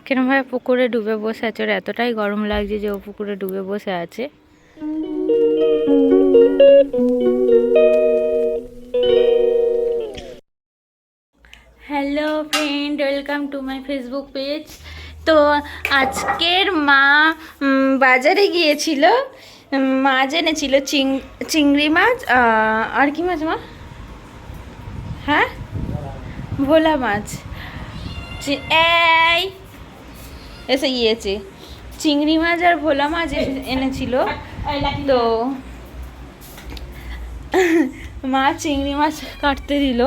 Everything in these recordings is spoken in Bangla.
কেরমভাবে পুকুরে ডুবে বসে আছে, ওর এতটাই গরম লাগছে যে ও পুকুরে ডুবে বসে আছে। Hello friend, welcome to my Facebook page. তো আজকের মা বাজারে গিয়েছিল, মাছ এনেছিল চিংড়ি মাছ আর কি মাছ মা? হ্যাঁ, ভোলা মাছ। এই এসে গিয়েছে, চিংড়ি মাছ আর ভোলা মাছ এনেছিল। তো মা চিংড়ি মাছ কাটতে দিল।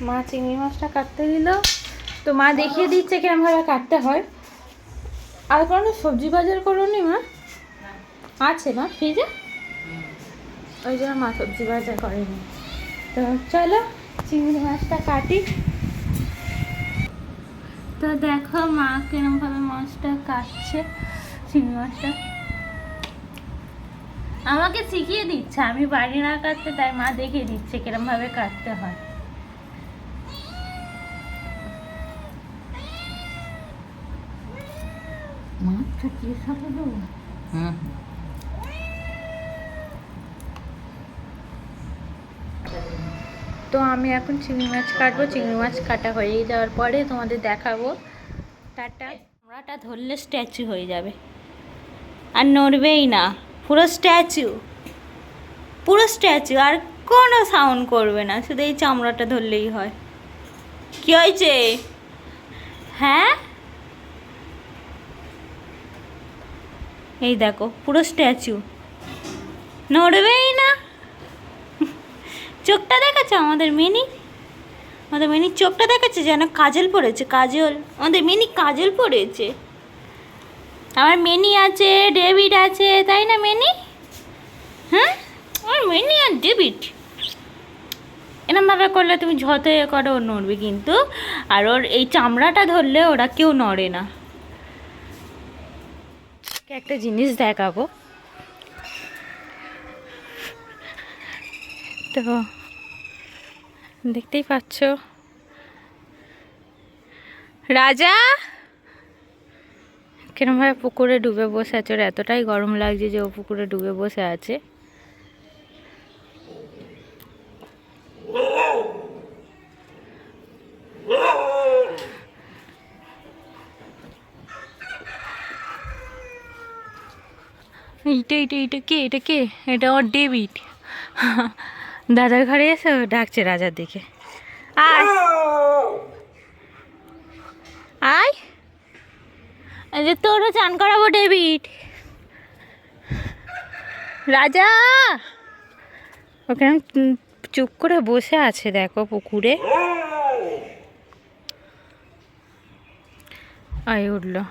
মা চিংড়ি মাছটা কাটতে দিল, তো মা দেখিয়ে দিচ্ছে কিরমভাবে কাটতে হয়। আর কোনো সবজি বাজার করোনি মা? আছে মা ফ্রিজে, ওই জন্য মা সবজি বাজার করেনি। তো চলো চিংড়ি মাছটা কাটি। তো দেখো মা কিরমভাবে মাছটা কাটছে। চিংড়ি মাছটা আমাকে শিখিয়ে দিচ্ছে, আমি বাড়ি না কাটতে, তাই মা দেখিয়ে দিচ্ছে কিরমভাবে কাটতে হয়। মাছটা কি খাবো? তো আমি এখন চিংড়ি মাছ কাটবো। চিংড়ি মাছ কাটা হয়ে যাওয়ার পরে তোমাদের দেখাবো। টাটা। আমরাটা ধরলে স্ট্যাচু হয়ে যাবে, আর নড়বেই না, পুরো স্ট্যাচু, পুরো স্ট্যাচু, আর কোনো সাউন্ড করবে না, শুধু এই চামড়াটা ধরলেই হয়। কি হয়েছে? হ্যাঁ, এই দেখো পুরো স্ট্যাচু, নড়বেই না। চোখটা দেখাচ্ছে আমাদের মিনি, আমাদের মিনি চোখটা দেখাচ্ছে যেন কাজল পড়েছে, কাজল। আমাদের মিনি কাজল পড়েছে। আমার মিনি আছে, ডেভিড আছে, তাই না মিনি? হ্যাঁ, আমার মিনি আর ডেভিড। এরমভাবে করলে তুমি যত এ করো ও নড়বে কিন্তু, আর ওর এই চামড়াটা ধরলে ওরা কেউ নড়ে না। একটা জিনিস দেখাবো। তো দেখতেই পাচ্ছ রাজা কিরমভাবে পুকুরে ডুবে বসে আছে, ওর এতটাই গরম লাগছে যে ও পুকুরে ডুবে বসে আছে। এইটা এইটা এইটা কে? এটা কে? এটা ওর ডেভিড। দাদার ঘরে এসে ডাকছে রাজার দিকে, আয় আয়, এই যে তোরও চান করাবো ডেভিড। রাজা ওখানে চুপ করে বসে আছে দেখো পুকুরে। আয় উঠলো,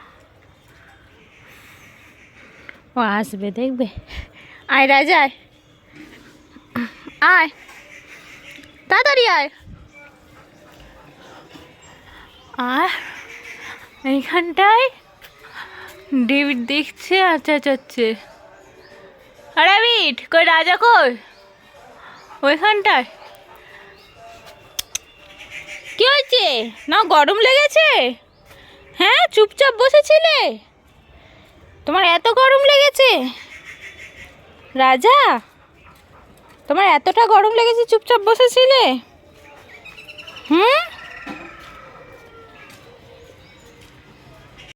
ও আসবে দেখবে। আয় রাজা, আয় আয়, তাড়াতাড়ি আয়। আর এইখানটায় ডেভিড দেখছে আর চেঁচাচ্ছে, ডেভিড কই, রাজা কই? ওইখানটায়। কি হয়েছে? না গরম লেগেছে? হ্যাঁ, চুপচাপ বসেছিলে, তোমার এত গরম লেগেছে? রাজা, তোমার এতটা গরম লেগেছে চুপচাপ বসেছিলে? হুম,